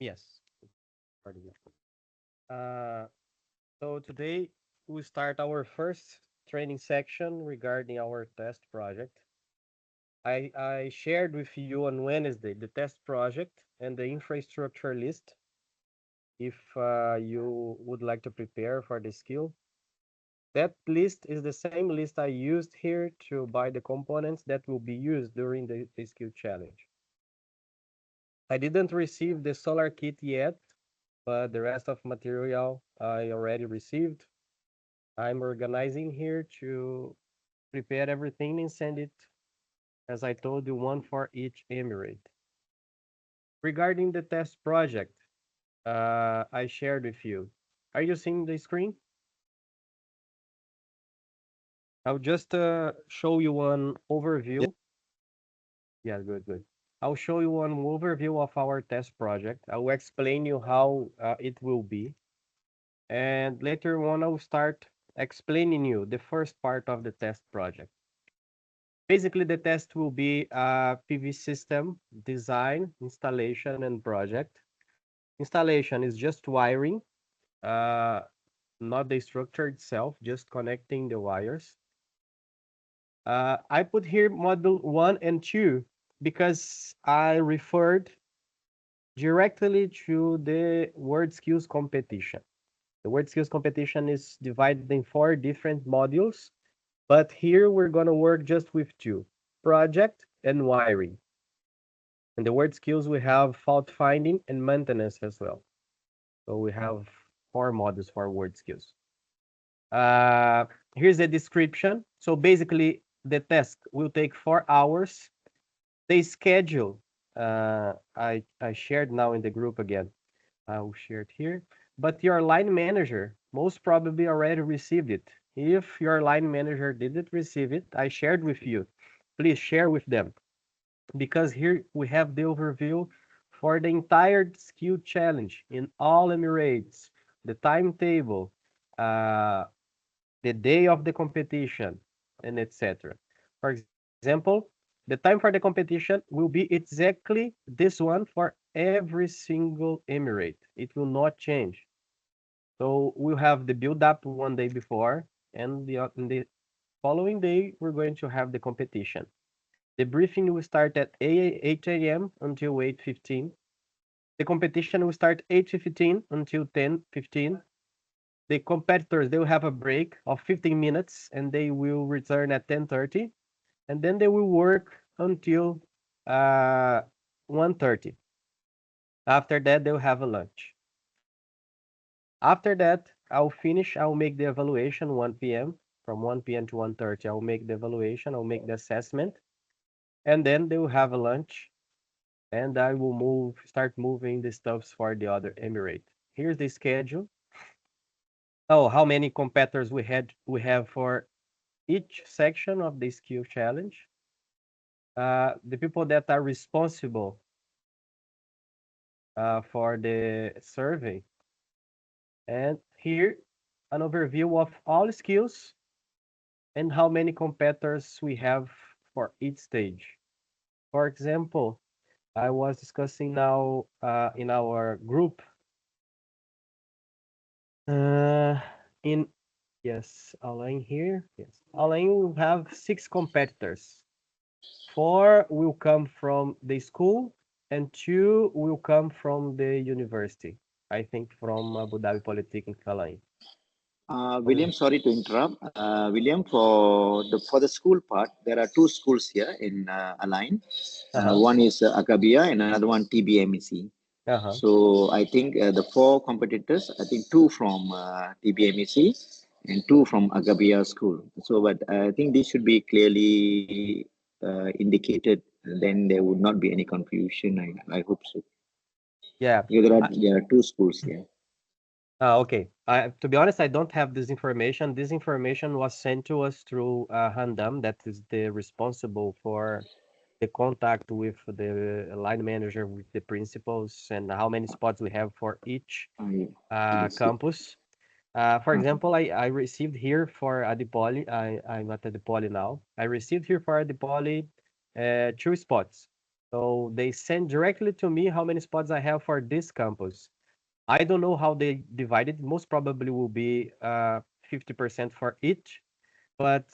Yes. Pardon me. Uh, so today we start our first training section regarding our test project. I shared with you on Wednesday the test project and the infrastructure list if you would like to prepare for the skill. That list is the same list I used here to buy the components that will be used during the skill challenge. I didn't receive the solar kit yet, but the rest of material I already received. I'm organizing here to prepare everything and send it, as I told you, one for each emirate. Regarding the test project, I shared with you. Are you seeing the screen? I'll just show you one overview. Yeah, good, good. I'll show you one overview of our test project. I will explain you how it will be. And later on, I'll start explaining you the first part of the test project. Basically, the test will be a PV system design, installation, and project. Installation is just wiring, uh, not the structure itself, just connecting the wires. I put here module 1 and 2 because I referred directly to the word skills competition. The word skills competition is divided in 4 different modules, but here we're going to work just with 2, project and wiring. And the word skills, we have fault finding and maintenance as well. So we have 4 modules for word skills. Uh, Here's the description. So basically, the test will take 4 hours. The schedule, I shared now in the group again. I will share it here. But your line manager most probably already received it. If your line manager didn't receive it, I shared with you. Please share with them, because here we have the overview for the entire skill challenge in all Emirates, the timetable, uh, the day of the competition, and etc. For example, the time for the competition will be exactly this one for every single Emirate. It will not change. So we'll have the build up one day before, and the following day we're going to have the competition. The briefing will start at 8 a.m. until 8:15. The competition will start 8:15 until 10:15. The competitors, they will have a break of 15 minutes and they will return at 10:30, and then they will work until 1:30. After that, they'll have a lunch. After that, I'll make the evaluation 1 p.m. From 1 p.m. to 1:30, I'll make the evaluation, I'll make the assessment, and then they will have a lunch, and I will start moving the stuffs for the other emirate. Here's the schedule. Oh, how many competitors we have for each section of the skill challenge. The people that are responsible for the survey. And here, an overview of all skills and how many competitors we have for each stage. For example, I was discussing now in our group uh, in yes, Alain here. Yes, Alain will have 6 competitors. 4 will come from the school and 2 will come from the university. I think from Abu Dhabi Polytechnic Alain. William, sorry to interrupt. William, for the school part, there are two schools here in Align. Uh-huh. One is Agabia and another one TBMEC. Uh-huh. So I think the four competitors, I think two from TBMEC and two from Agabia school. So, but I think this should be clearly indicated. Then there would not be any confusion. I hope so. Yeah. Because I, there are two schools here. okay. To be honest, I don't have this information. This information was sent to us through Handam, that is the responsible for the contact with the line manager, with the principals, and how many spots we have for each I understood. campus. For Uh-huh. example, I received here for Adipoli. I'm at Adipoli now. I received here for Adipoli 2 spots. So they send directly to me how many spots I have for this campus. I don't know how they divided. Most probably will be 50% for each, but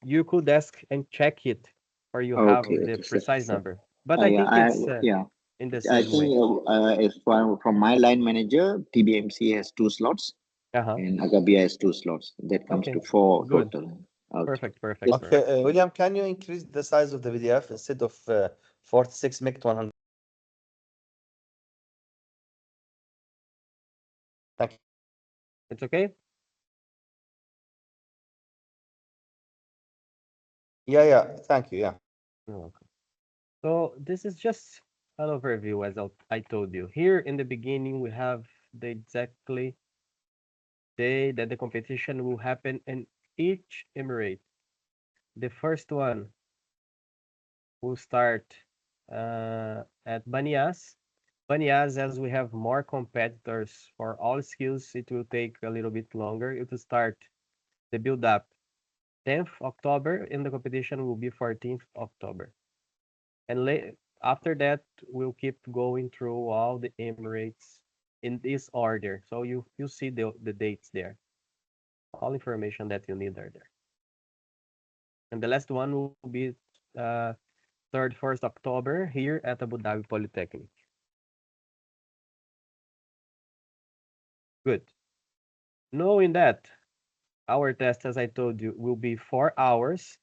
you could ask and check it, or you have Okay, the okay, sure, precise sure. number. But I Yeah, think it's yeah. in the I same think way. if from my line manager, TBMC has 2 slots Uh-huh. and Agabia has 2 slots. That comes Okay. to 4 Good. total. Okay. Perfect. Perfect. Yes. Okay, Perfect. William, can you increase the size of the PDF instead of 46, make it 100? Thank you. It's okay. Yeah, thank you. Yeah. You're welcome. So this is just an overview, as I told you. Here in the beginning, we have the exactly day that the competition will happen in each emirate. The first one will start at Banias. Banias, as we have more competitors for all skills, it will take a little bit longer. It will start the build up 10th October, and the competition will be 14th October. And after that, we'll keep going through all the Emirates in this order. So you see the dates there. All information that you need are there. And the last one will be uh, 3rd, 1st October here at Abu Dhabi Polytechnic. Good. Knowing that our test, as I told you, will be 4 hours.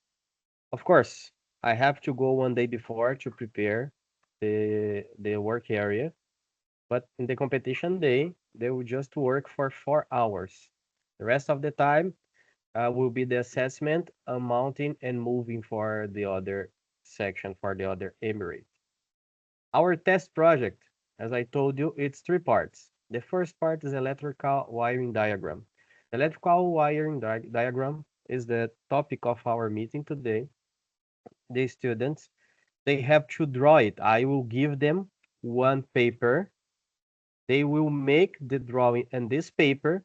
Of course, I have to go one day before to prepare the work area. But in the competition day, they will just work for 4 hours. The rest of the time will be the assessment, mounting, and moving for the other section, for the other emirate. Our test project, as I told you, it's 3 parts. The first part is electrical wiring diagram. The electrical wiring diagram is the topic of our meeting today. The students, they have to draw it. I will give them one paper. They will make the drawing on this paper.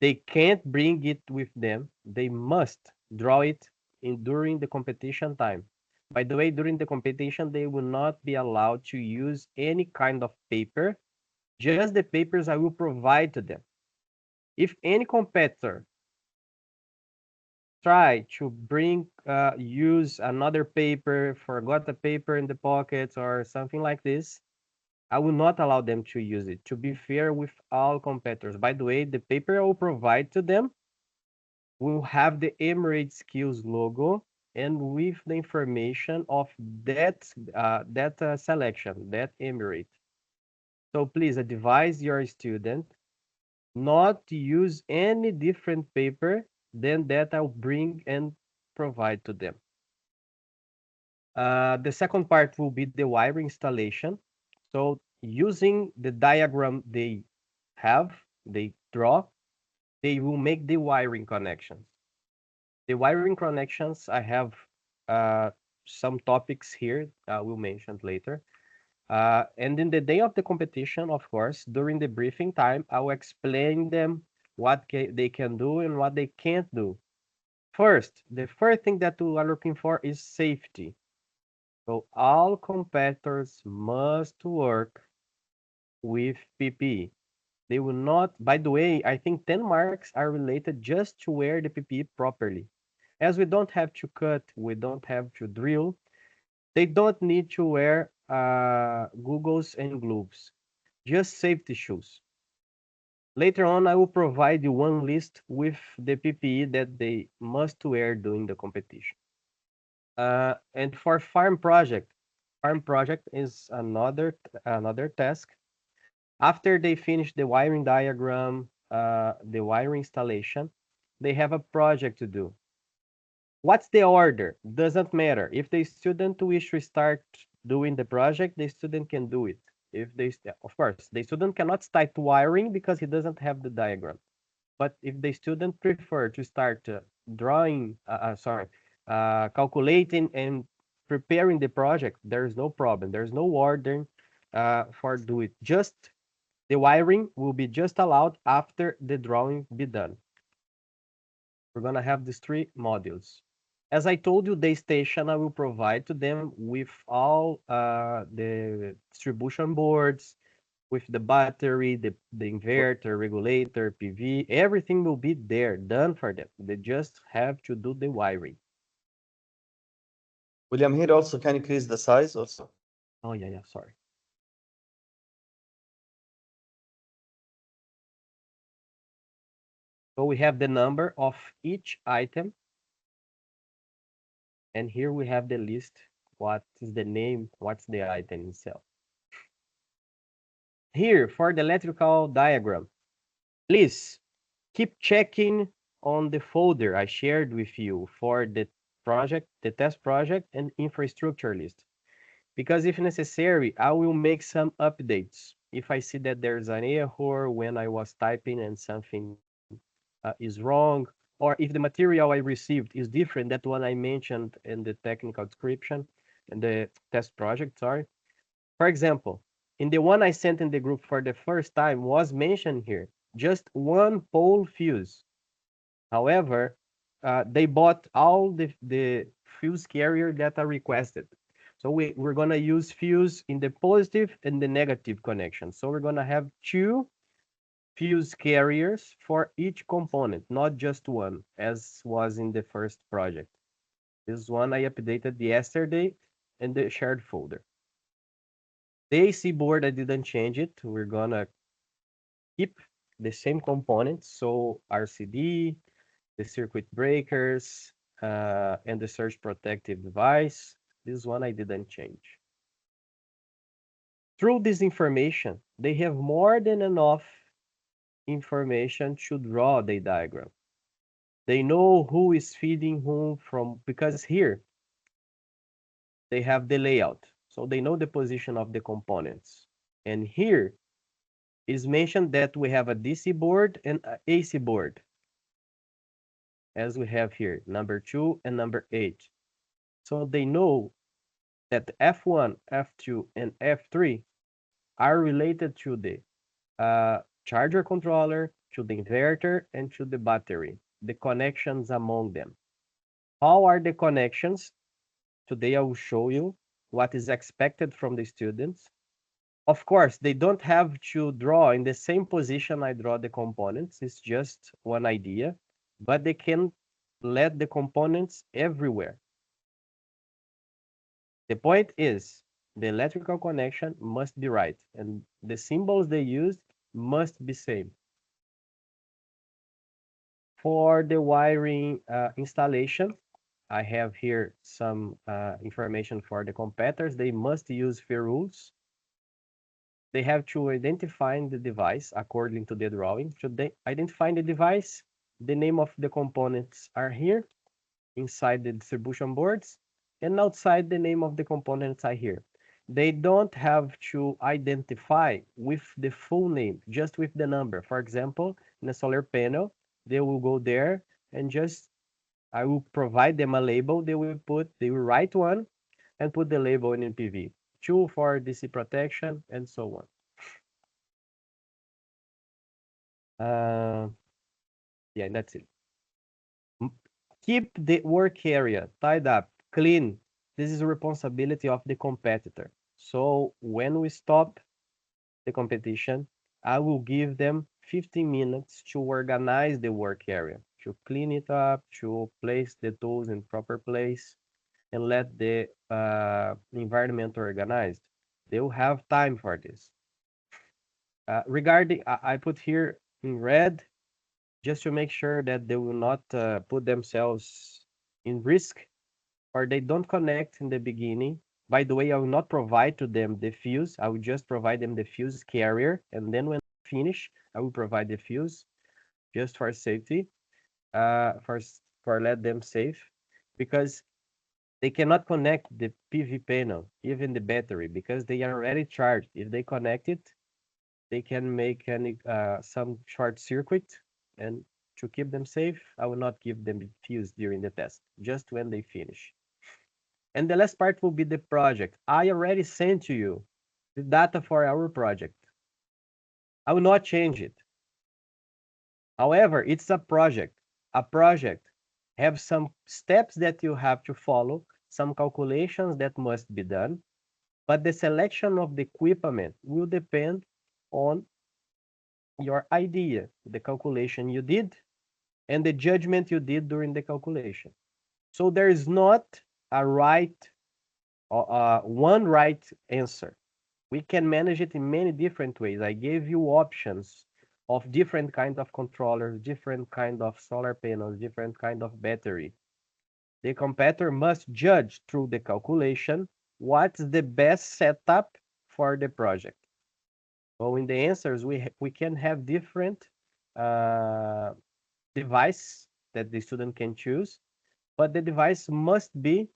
They can't bring it with them. They must draw it during the competition time. By the way, during the competition, they will not be allowed to use any kind of paper, just the papers I will provide to them. If any competitor try to use another paper, forgot the paper in the pockets or something like this, I will not allow them to use it, to be fair with all competitors. By the way, the paper I will provide to them will have the Emirate Skills logo and with the information of that selection, that Emirate. So please advise your student not to use any different paper than that I'll bring and provide to them. The second part will be the wire installation. So using the diagram they draw, they will make the wiring connections. The wiring connections, I have uh, some topics here we'll mention later. And in the day of the competition, of course, during the briefing time, I will explain them what they can do and what they can't do. First, the first thing that we are looking for is safety. So all competitors must work with PPE. They will not, by the way, I think 10 marks are related just to wear the PPE properly. As we don't have to cut, we don't have to drill, they don't need to wear goggles and gloves, just safety shoes. Later on, I will provide you one list with the PPE that they must wear during the competition. And for farm project is another task. After they finish the wiring diagram, the wiring installation, they have a project to do. What's the order? Doesn't matter. If the student wish to start doing the project, the student can do it. If they, of course, the student cannot start wiring because he doesn't have the diagram. But if the student prefer to start calculating and preparing the project, there is no problem. There is no order for do it. Just the wiring will be just allowed after the drawing be done. We're gonna have these 3 modules. As I told you, the station I will provide to them with all the distribution boards, with the battery, the inverter, regulator, PV, everything will be there, done for them. They just have to do the wiring. William, here also can increase the size also. Oh, yeah, sorry. So we have the number of each item. And here we have the list. What is the name? What's the item itself? Here for the electrical diagram, please keep checking on the folder I shared with you for the project, the test project and infrastructure list. Because if necessary, I will make some updates. If I see that there's an error when I was typing and something is wrong, or if the material I received is different that one I mentioned in the technical description, in the test project, sorry. For example, in the one I sent in the group for the first time was mentioned here, just one pole fuse. However, they bought all the fuse carrier that are requested. So we're going to use fuse in the positive and the negative connection. So we're going to have two fuse carriers for each component, not just one, as was in the first project. This one I updated yesterday in the shared folder. The AC board, I didn't change it. We're going to keep the same components. So RCD, the circuit breakers, and the surge protective device. This one I didn't change. Through this information, they have more than enough information to draw the diagram. They know who is feeding whom from, because here they have the layout. So they know the position of the components. And here is mentioned that we have a DC board and a AC board, as we have here, number 2 and number 8. So they know that F1, F2, and F3 are related to the charger controller, to the inverter, and to the battery, the connections among them. How are the connections? Today I will show you what is expected from the students. Of course, they don't have to draw in the same position I draw the components. It's just one idea, but they can let the components everywhere. The point is, the electrical connection must be right, and the symbols they used must be same. For the wiring installation, I have here some information for the competitors. They must use fair rules. They have to identify the device according to the drawing. Should they identify the device? The name of the components are here inside the distribution boards, and outside the name of the components are here. They don't have to identify with the full name, just with the number. For example, in a solar panel, they will go there and just, I will provide them a label. They will write one and put the label in PV. 2 for DC protection and so on. Yeah, that's it. Keep the work area tied up, clean. This is a responsibility of the competitor. So when we stop the competition, I will give them 15 minutes to organize the work area, to clean it up, to place the tools in proper place, and let the environment organized. They will have time for this. Regarding, I put here in red, just to make sure that they will not put themselves in risk, or they don't connect in the beginning. By the way, I will not provide to them the fuse. I will just provide them the fuse carrier, and then when I finish, I will provide the fuse just for safety, for let them safe, because they cannot connect the PV panel, even the battery, because they are already charged. If they connect it, they can make some short circuit, and to keep them safe, I will not give them fuse during the test, just when they finish. And the last part will be the project. I already sent to you the data for our project. I will not change it. However, it's a project. A project have some steps that you have to follow, some calculations that must be done, but the selection of the equipment will depend on your idea, the calculation you did, and the judgment you did during the calculation. So there is not a one right answer. We can manage it in many different ways. I gave you options of different kind of controllers, different kind of solar panels, different kind of battery. The competitor must judge through the calculation what's the best setup for the project. So in the answers, we can have different uh, device that the student can choose, but the device must be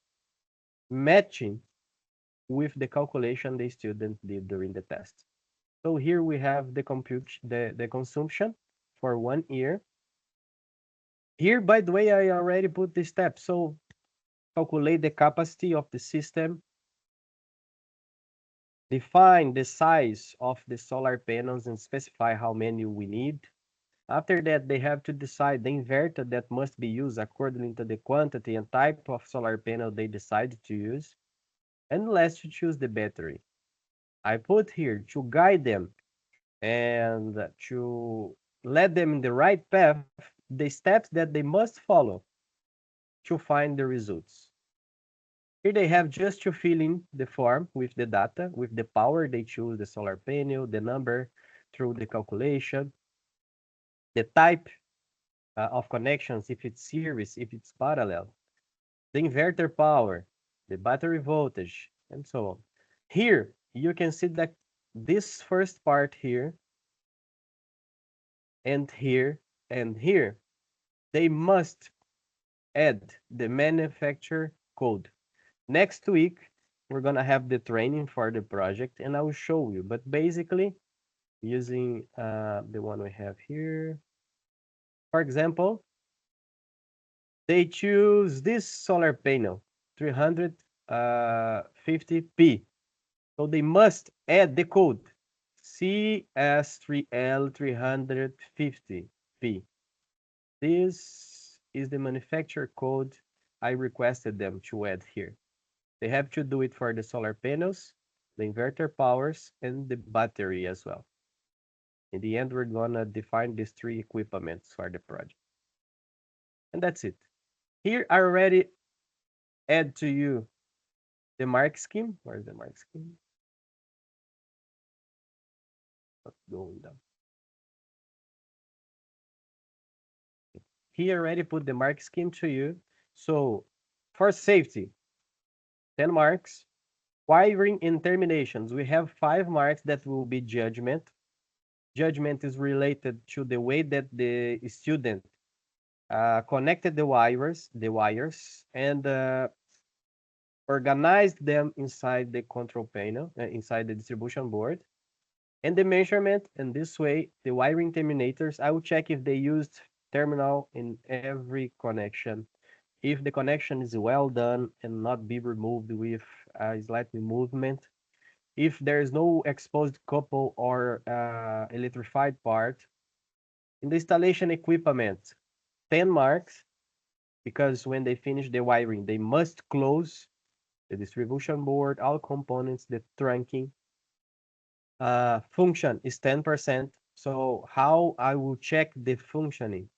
matching with the calculation the student did during the test. So here we have the consumption for 1 year. Here, by the way, I already put the steps. So calculate the capacity of the system, define the size of the solar panels and specify how many we need. After that, they have to decide the inverter that must be used according to the quantity and type of solar panel they decide to use. And last, to choose the battery. I put here to guide them and to let them in the right path, the steps that they must follow to find the results. Here they have just to fill in the form with the data, with the power they choose, the solar panel, the number through the calculation, the type of connections, if it's series, if it's parallel, the inverter power, the battery voltage, and so on. Here, you can see that this first part here, and here, and here, they must add the manufacturer code. Next week, we're gonna have the training for the project, and I will show you. But basically, using the one we have here, for example, they choose this solar panel, 350p. So they must add the code CS3L350p. This is the manufacturer code I requested them to add here. They have to do it for the solar panels, the inverter powers, and the battery as well. In the end, we're gonna define these 3 equipments for the project. And that's it. Here I already add to you the mark scheme. Where's the mark scheme? Not going down. He already put the mark scheme to you. So for safety, 10 marks. Wiring and terminations, we have 5 marks that will be judgment. Judgment is related to the way that the student connected the wires, and organized them inside the control panel, inside the distribution board. And the measurement, and this way, the wiring terminators, I will check if they used terminal in every connection. If the connection is well done and not be removed with slight movement. If there is no exposed couple or electrified part. In the installation equipment, 10 marks, because when they finish the wiring, they must close the distribution board, all components, the trunking. Function is 10%. So how I will check the functioning?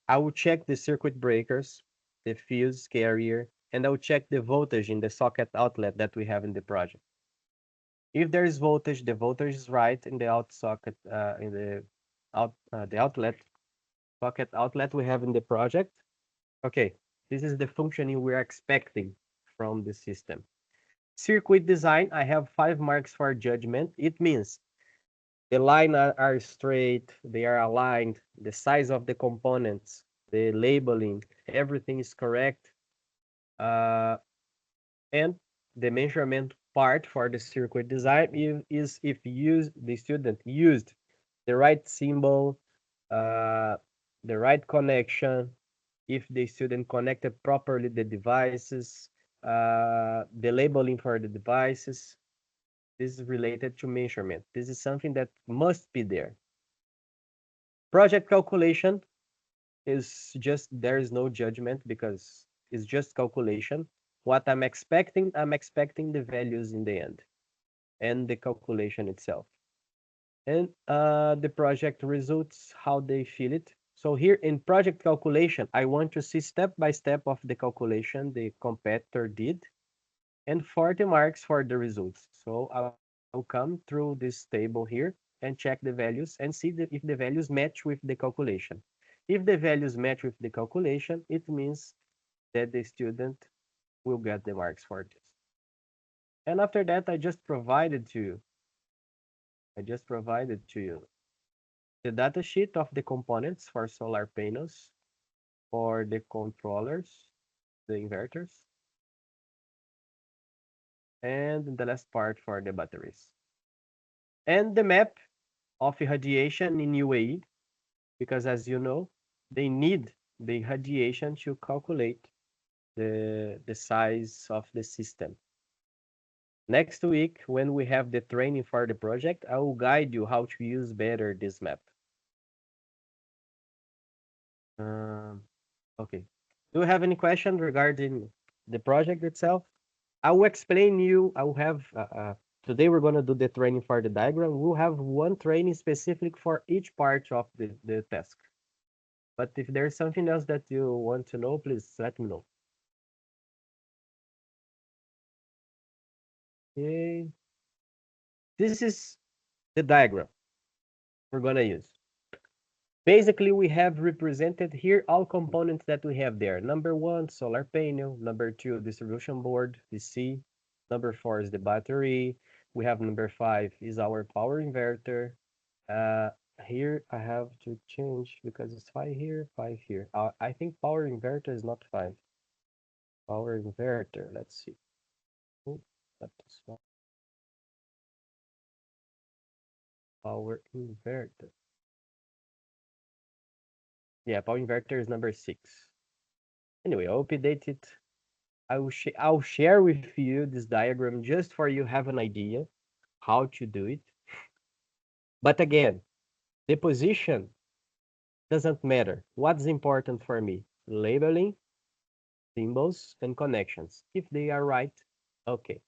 I will check the circuit breakers, the fuse carrier, and I will check the voltage in the socket outlet that we have in the project. If there is voltage, the voltage is right in the out socket, in the outlet, socket outlet we have in the project. Okay, this is the functioning we're expecting from the system. Circuit design, I have 5 marks for judgment. It means the lines are straight, they are aligned, the size of the components, the labeling, everything is correct. And the measurement part for the circuit design is if the student used the right symbol, the right connection, if the student connected properly the devices, the labeling for the devices. This is related to measurement. This is something that must be there. Project calculation, is just, there is no judgment because it's just calculation. What I'm expecting the values in the end and the calculation itself. And the project results, how they feel it. So here in project calculation, I want to see step by step of the calculation the competitor did and 40 marks for the results. So I'll come through this table here and check the values and see if the values match with the calculation. If the values match with the calculation, it means that the student will get the marks for this. And after that, I just provided to you the data sheet of the components for solar panels, for the controllers, the inverters, and the last part for the batteries. And the map of irradiation in UAE, because as you know, they need the irradiation to calculate the size of the system. Next week, when we have the training for the project, I will guide you how to use better this map. Okay. Do you have any question regarding the project itself? I will explain you. I will have today we're gonna do the training for the diagram. We'll have one training specific for each part of the task. But if there's something else that you want to know, please let me know. Okay. This is the diagram we're gonna use. Basically, we have represented here all components that we have there. Number 1, solar panel. Number 2, distribution board, DC. Number 4 is the battery. We have number 5 is our power inverter. Here I have to change because it's 5 here, 5 here. I think power inverter is not 5. Power inverter, let's see. Oh, that is not power inverter. Yeah, power inverter is number 6. Anyway, I'll update it. I'll share with you this diagram just for you have an idea how to do it. But again, the position doesn't matter. What's important for me? Labeling, symbols, and connections. If they are right, okay.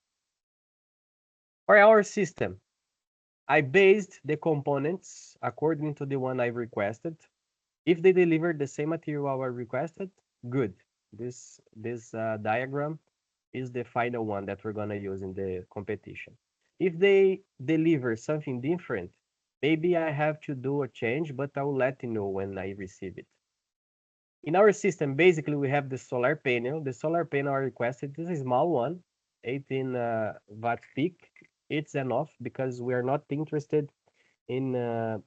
For our system, I based the components according to the one I requested. If they deliver the same material I requested, good. This diagram is the final one that we're gonna use in the competition. If they deliver something different, maybe I have to do a change, but I will let you know when I receive it. In our system, basically, we have the solar panel. The solar panel I requested is a small one, 18 watt peak. It's enough because we are not interested in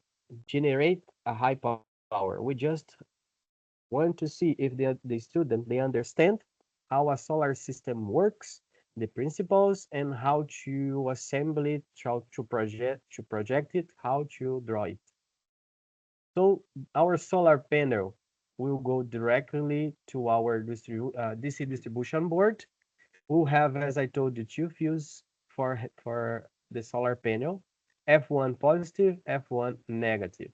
generate a high power. We just want to see if the student, they understand how a solar system works, the principles, and how to assemble it, how to project it, how to draw it. So our solar panel will go directly to our DC distribution board. We'll have, as I told you, 2 fuse for the solar panel, F1 positive, F1 negative.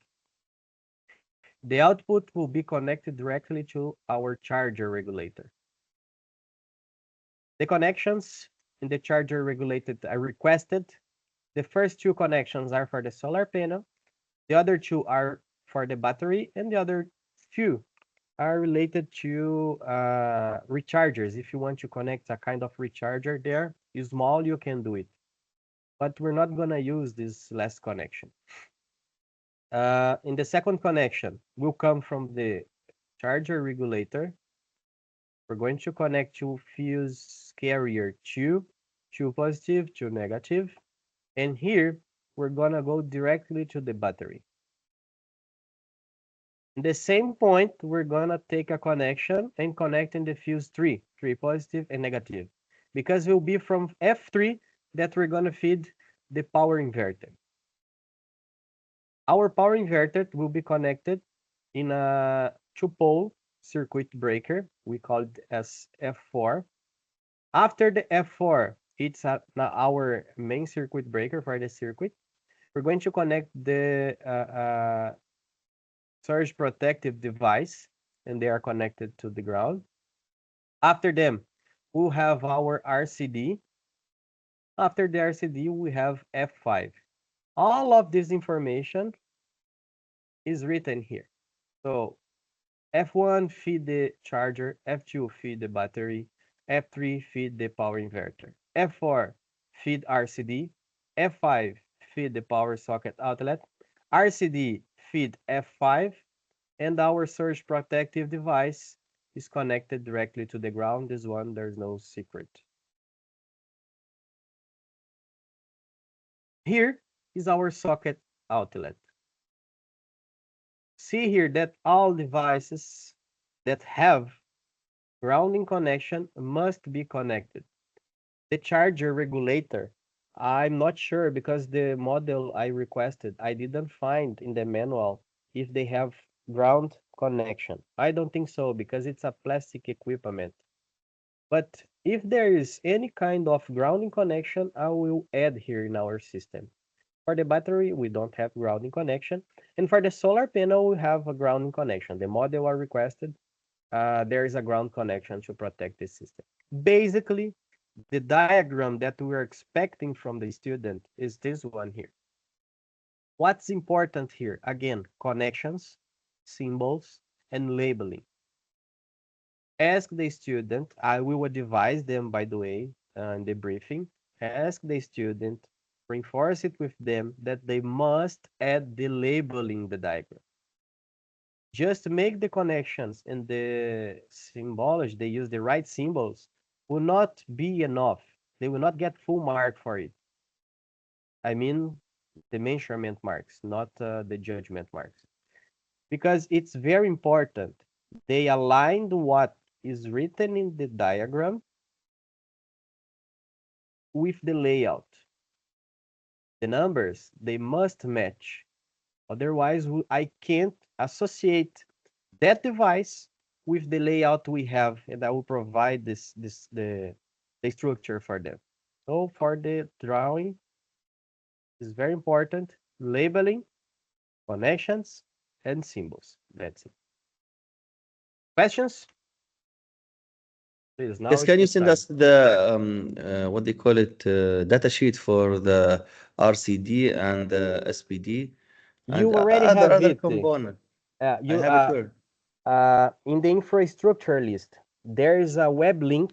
The output will be connected directly to our charger regulator. The connections in the charger regulated I requested. The first 2 connections are for the solar panel. The other 2 are for the battery, and the other 2 are related to rechargers. If you want to connect a kind of recharger there, is small, you can do it. But we're not gonna use this last connection. In the second connection, will come from the charger regulator. We're going to connect to fuse carrier 2 positive, 2 negative. And here, we're gonna go directly to the battery. In the same point, we're gonna take a connection and connect in the fuse 3 positive and negative. Because it will be from F3 that we're gonna feed the power inverter. Our power inverter will be connected in a 2-pole circuit breaker. We call it as F4. After the F4, it's now our main circuit breaker for the circuit. We're going to connect the surge protective device and they are connected to the ground. After them, we'll have our RCD. After the RCD, we have F5. All of this information is written here. So F1 feed the charger, F2 feed the battery, F3 feed the power inverter, F4 feed RCD, F5 feed the power socket outlet, RCD feed F5, and our surge protective device is connected directly to the ground. This one, there's no secret. Here is our socket outlet. See here that all devices that have grounding connection must be connected. The charger regulator, I'm not sure because the model I requested, I didn't find in the manual if they have ground connection. I don't think so because it's a plastic equipment. But if there is any kind of grounding connection, I will add here in our system. For the battery, we don't have grounding connection. And for the solar panel, we have a grounding connection. The model I requested, there is a ground connection to protect the system. Basically, the diagram that we're expecting from the student is this one here. What's important here? Again, connections, symbols, and labeling. Ask the student, I will advise them, by the way, in the briefing. Ask the student, reinforce it with them that they must add the labeling in the diagram. Just make the connections and the symbology, they use the right symbols, will not be enough. They will not get full mark for it. I mean, the measurement marks, not the judgment marks. Because it's very important. They aligned what is written in the diagram with the layout. The numbers, they must match. Otherwise, I can't associate that device with the layout we have, and I will provide the structure for them. So for the drawing, it's very important. Labeling, connections, and symbols. That's it. Questions? Please, now Yes, it's can you the send time. us the what they call it data sheet for the RCD and the SPD and You already other have it. component? I You have it here. in the infrastructure list, there is a web link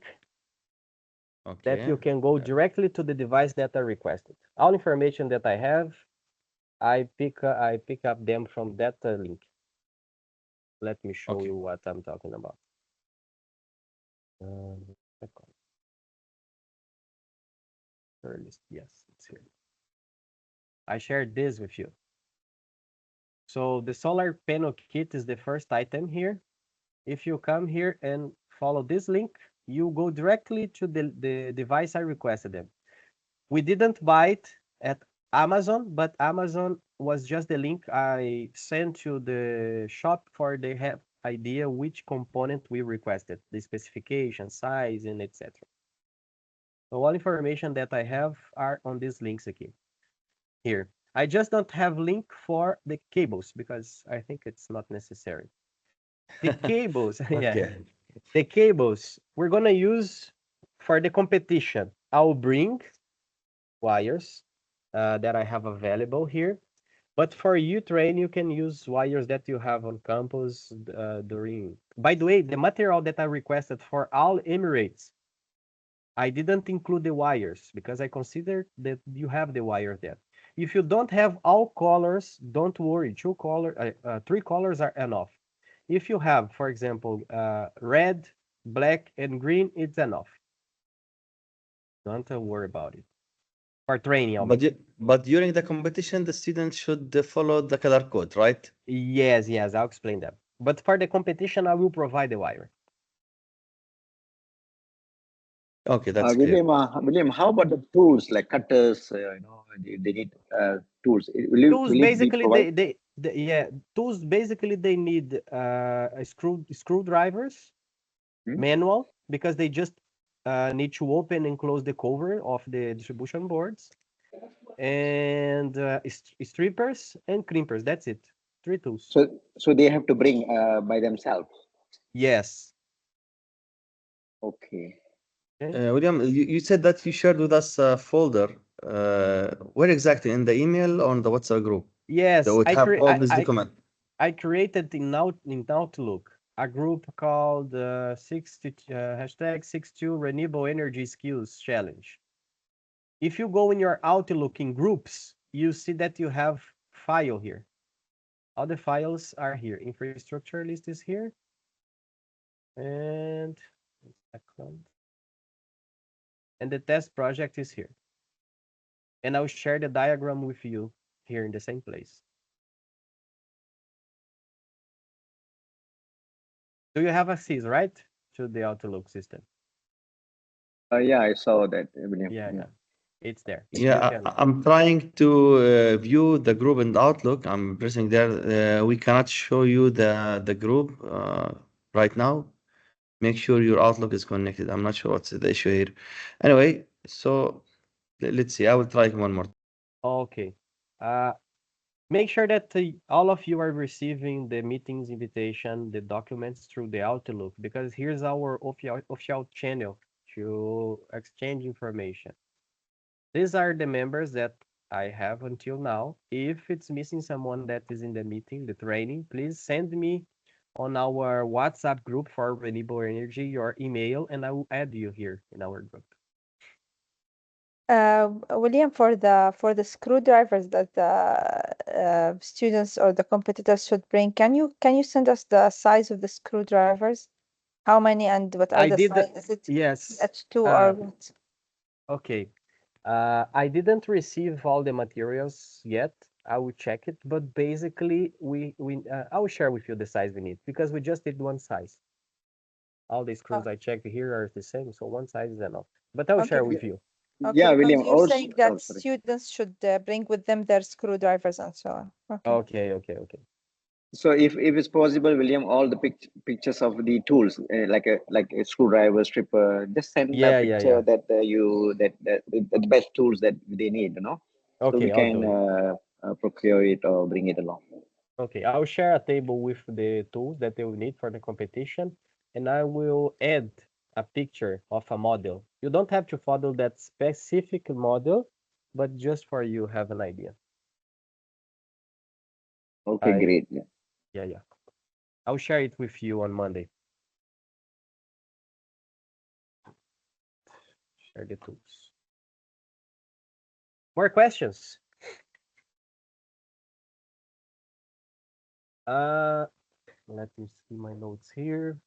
that Okay. you can go directly to the device that I requested. All information that I have, I pick up them from that link. Let me show Okay. you what I'm talking about. List. Yes, it's here. I shared this with you. So the solar panel kit is the first item here. If you come here and follow this link, you go directly to the device I requested them. We didn't buy it at Amazon, but Amazon was just the link I sent to the shop for they have idea which component we requested, the specification, size, and etc. So all information that I have are on these links here. I just don't have link for the cables because I think it's not necessary. The cables, yeah, Okay. the cables we're gonna use for the competition. I'll bring wires that I have available here. But for you train, you can use wires that you have on campus during. By the way, the material that I requested for all Emirates, I didn't include the wires because I considered that you have the wire there. If you don't have all colors, don't worry. Three colors are enough. If you have, for example, red, black, and green, it's enough. Don't worry about it. For training, I mean. But during the competition, the student should follow the color code, right? Yes, I'll explain that. But for the competition, I will provide the wire. Okay, that's clear. William, how about the tools like cutters? They need tools. Tools Will it be basically provided? tools basically they need a screwdrivers, Hmm? manual, because they just need to open and close the cover of the distribution boards, and strippers and crimpers. That's it. 3 tools. So they have to bring by themselves. Yes. Okay. William, you said that you shared with us a folder. Where exactly? In the email or on the WhatsApp group? That Yes, would have all this I document. I created in Outlook a group called 62 Renewable Energy Skills Challenge. If you go in your Outlook in groups, you see that you have file here. All the files are here. Infrastructure list is here. And and the test project is here. And I'll share the diagram with you here in the same place. Do you have access, right, to the Outlook system? Yeah, I saw that, William. Yeah. It's there. Yeah, I'm trying to view the group in the Outlook. I'm pressing there. We cannot show you the group right now. Make sure your Outlook is connected. I'm not sure what's the issue here. Anyway, so let's see. I will try one more. Okay. Make sure that all of you are receiving the meetings invitation, the documents through the Outlook, because here's our official channel to exchange information. These are the members that I have until now. If it's missing someone that is in the meeting, the training, please send me on our WhatsApp group for renewable energy your email, and I will add you here in our group. William, for the screwdrivers that the students or the competitors should bring, can you send us the size of the screwdrivers? How many and what are I the did size? Is it yes. H2 or what? Okay. I didn't receive all the materials yet. I will check it, but basically I will share with you the size we need because we just did one size. All the screws I checked here are the same, so one size is enough. But I will share Okay. with you. Okay, Yeah, because William. you're Also, saying that sorry. students should bring with them their screwdrivers and so on. Okay. Okay. So if it's possible, William, all the pictures of the tools, like a screwdriver, stripper, just send a Yeah. picture that the best tools that they need, so we Okay, I'll can do it. procure it or bring it along. Okay, I'll share a table with the tools that they will need for the competition, and I will add a picture of a model. You don't have to follow that specific model, but just for you have an idea. Okay, great. Yeah. Yeah. I'll share it with you on Monday. Share the tools. More questions? Let me see my notes here.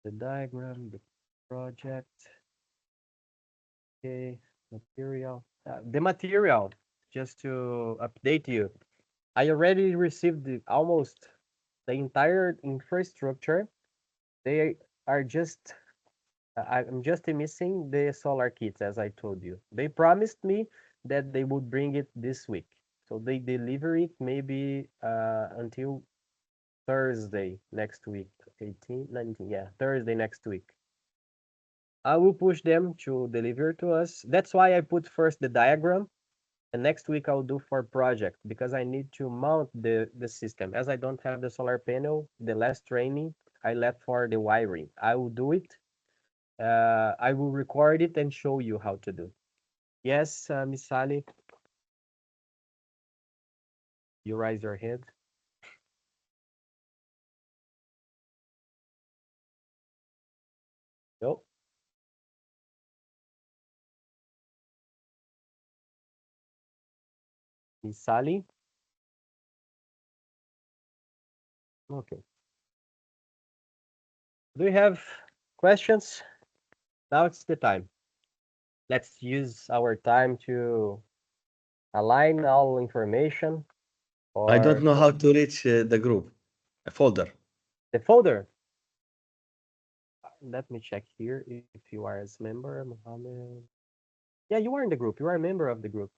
The diagram, the project. Okay, material. The material, just to update you, I already received almost the entire infrastructure. They are just, I'm just missing the solar kits, as I told you. They promised me that they would bring it this week. So they deliver it maybe until Thursday next week, 18, 19, yeah, Thursday next week. I will push them to deliver to us. That's why I put first the diagram, and next week I'll do for project because I need to mount the system. As I don't have the solar panel, the last training I left for the wiring. I will do it. I will record it and show you how to do. Yes, Miss Sally, you raise your hand. No. Miss Sally. Okay. Do you have questions? Now it's the time. Let's use our time to align all information. I don't Or know how to reach the group, a folder. the folder. Let me check here if you are as member, Mohammed. Yeah, you are in the group. You are a member of the group.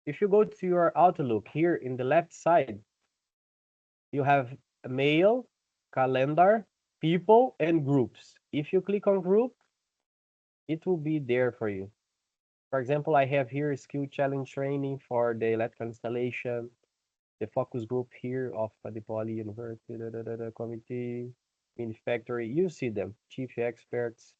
If you go to your Outlook here in the left side, you have mail, calendar, people, and groups. If you click on group, it will be there for you. For example, I have here skill challenge training for the electrical installation, the focus group here of the Poly University, committee, mini factory. You see them, chief experts.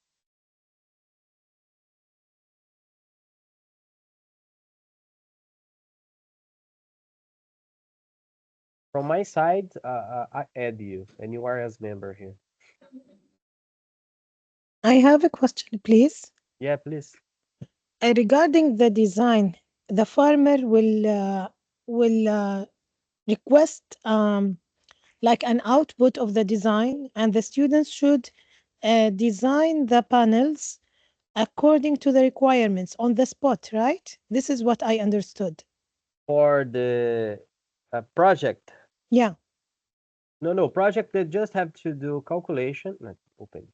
From my side, I add you, and you are as member here. I have a question, please. Yeah, please. Regarding the design, the farmer will request like an output of the design, and the students should design the panels according to the requirements on the spot, right? This is what I understood. For the project. Yeah. No, project, they just have to do calculation. Let's open.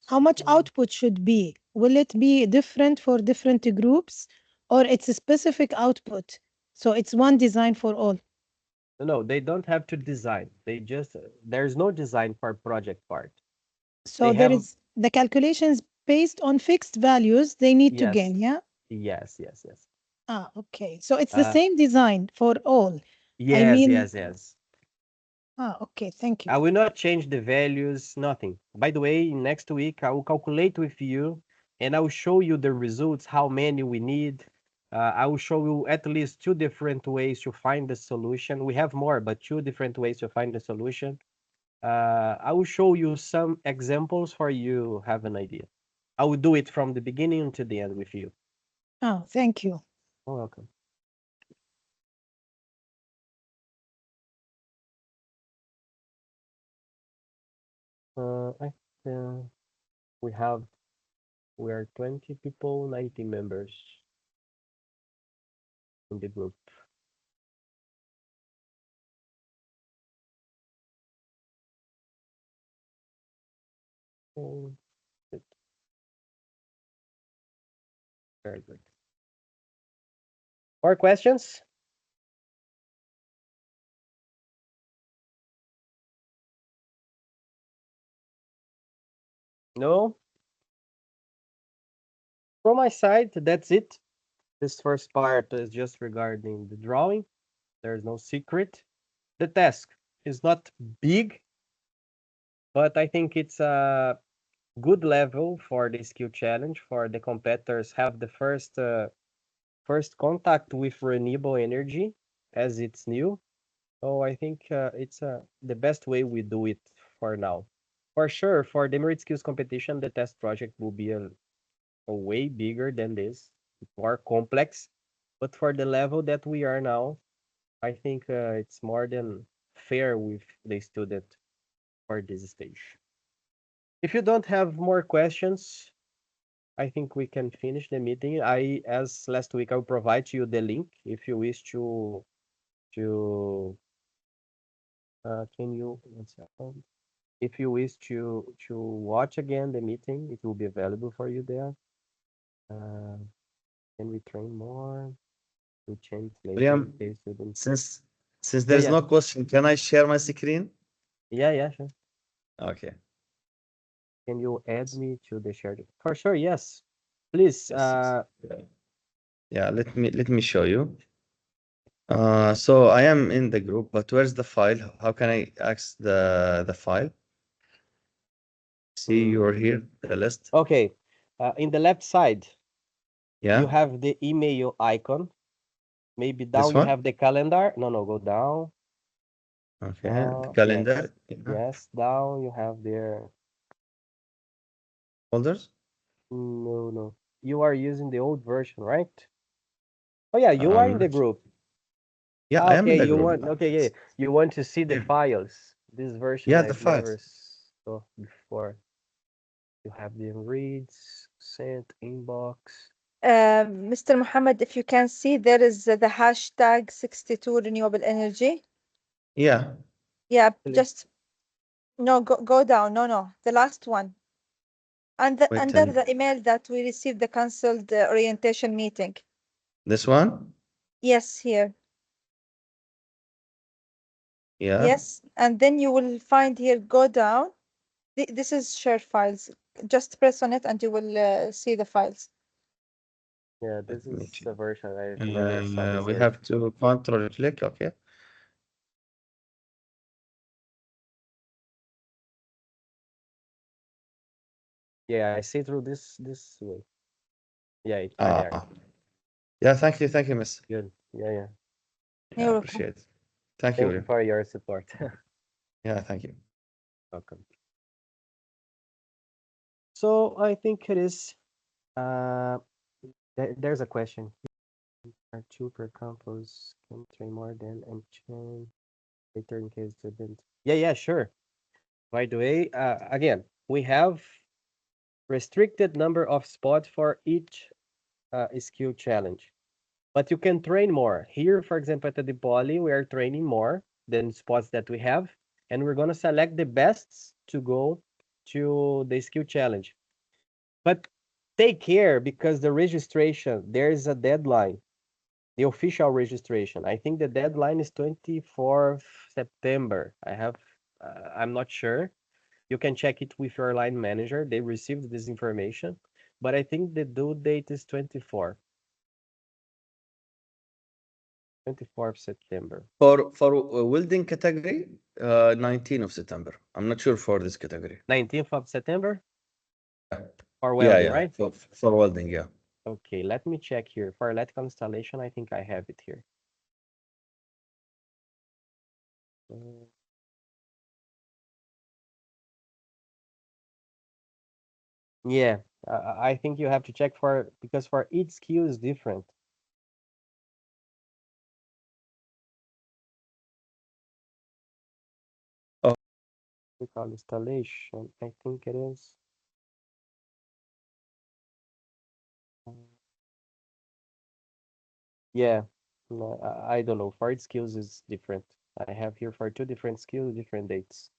How much output should be? Will it be different for different groups, or it's a specific output? So it's one design for all. No, they don't have to design. They just, there's no design for project part. So They there have- is the calculations based on fixed values they need to Yes. gain, yeah? Yes. Ah, okay. So it's the Uh, same design for all. Yes, mean- yes. Ah, okay. Thank you. I will not change the values, nothing. By the way, next week I will calculate with you and I will show you the results, how many we need. I will show you at least 2 different ways to find the solution. We have more, but 2 different ways to find the solution. I will show you some examples for you have an idea. I will do it from the beginning to the end with you. Oh, thank you. You're welcome. We are 20 people, 90 members in the group. Good. Very good. More questions? No? From my side, that's it. This first part is just regarding the drawing. There's no secret. The task is not big, but I think it's a good level for the skill challenge for the competitors have the first contact with renewable energy as it's new. So I think it's the best way we do it for now. For sure, for the merit skills competition, the test project will be a way bigger than this, more complex. But for the level that we are now, I think it's more than fair with the student for this stage. If you don't have more questions, I think we can finish the meeting. As last week, I'll provide you the link if you wish to can you one second? If you wish to watch again the meeting, it will be available for you there. Can we train more to change later? William, in case you didn't- Since there's yeah. no question, can I share my screen? Yeah, sure. Okay. Can you add me to the shared? For sure, yes. Please. Yes. Yeah, let me show you. So I am in the group, but where's the file? How can I access the file? See, you're here, the list. Okay. In the left side, Yeah. you have the email icon. Maybe This down you one? have the calendar. No, go down. Okay. Down, The calendar. Yes. Yeah. Yes, down you have there. Folders. No. You are using the old version, right? Oh yeah, you are in the group. Yeah, I am in Okay, the you group. want yeah. You want to see the Yeah. files. This version Yeah, I've the files. never saw before. You have the reads, sent, inbox. Mr. Muhammad, if you can see, there is the hashtag 62 renewable energy. Yeah. Yeah, Really? just no, go down. No, the last one. And Wait, under the email that we received the cancelled orientation meeting. This one? Yes, here. Yeah. Yes, and then you will find here, go down. This is share files. Just press on it and you will see the files. Yeah, this Let me is check. the version I've never saw this We version. have to control click. Okay. Yeah, I see through this way. Yeah, it's right there. Yeah, thank you, miss. Good. Yeah, yeah. Yeah, You're I welcome. appreciate it. Thank Thank you. you for your support. Yeah, thank you. Welcome. So I think it is. There's a question. Are two per campus can train more than and train later in case student. Yeah, sure. By the way, again, we have restricted number of spots for each skill challenge, but you can train more. Here, for example, at the Poly, we are training more than spots that we have, and we're gonna select the bests to go to the skill challenge. But take care because the registration, there is a deadline, the official registration. I think the deadline is 24th September. I'm not sure. You can check it with your line manager. They received this information, but I think the due date is 24th September. For welding category, 19th of September. I'm not sure for this category. 19th of September Yeah. for welding, Yeah, right? for welding, yeah. Okay, let me check here. For electrical installation, I think I have it here. Yeah, I think you have to check because for each skill is different. Oh. Electrical installation, I think it is. Yeah, no, I don't know. For each skills is different. I have here for two different skills, different dates.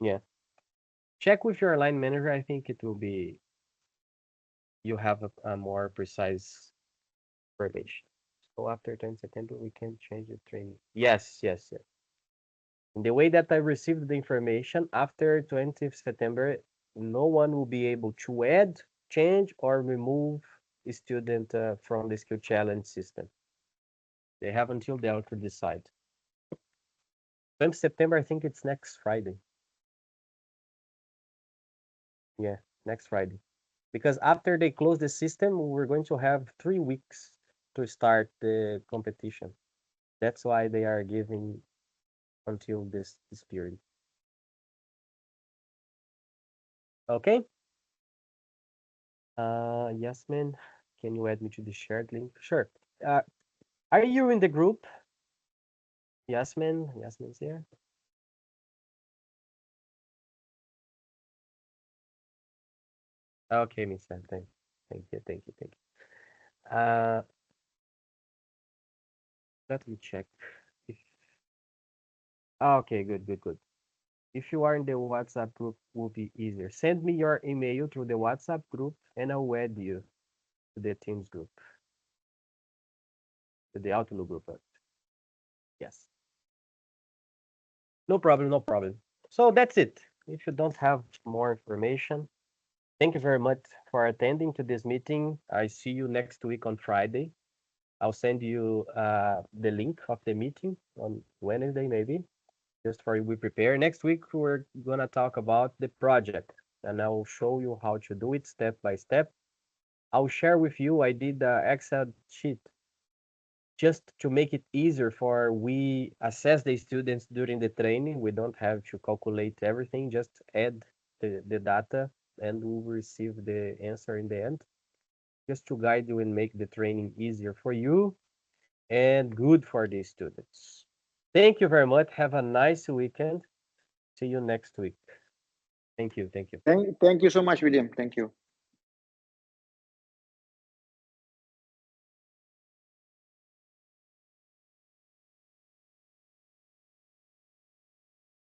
Yeah. Check with your line manager. I think it will be, you have a more precise information. So after 10 September, we can change the training. Yes. In the way that I received the information, after 20th September, no one will be able to add, change, or remove a student from the skill challenge system. They have until then to decide. 20th September, I think it's next Friday. Yeah, next Friday. Because after they close the system, we're going to have 3 weeks to start the competition. That's why they are giving until this period. Okay. Yasmin, can you add me to the shared link? Sure. Are you in the group? Yasmin's here. Okay, Miss Sam, thank you. Let me check if. Okay, good. If you are in the WhatsApp group, will be easier. Send me your email through the WhatsApp group, and I'll add you to the Teams group, to the Outlook group. Yes. No problem. So that's it. If you don't have more information, thank you very much for attending to this meeting. I see you next week on Friday. I'll send you the link of the meeting on Wednesday, maybe, just for you we prepare. Next week, we're gonna talk about the project, and I will show you how to do it step by step. I'll share with you, I did the Excel sheet just to make it easier for we assess the students during the training. We don't have to calculate everything, just add the data and we'll receive the answer in the end, just to guide you and make the training easier for you and good for the students. Thank you very much. Have a nice weekend. See you next week. Thank you. Thank you so much, William. Thank you.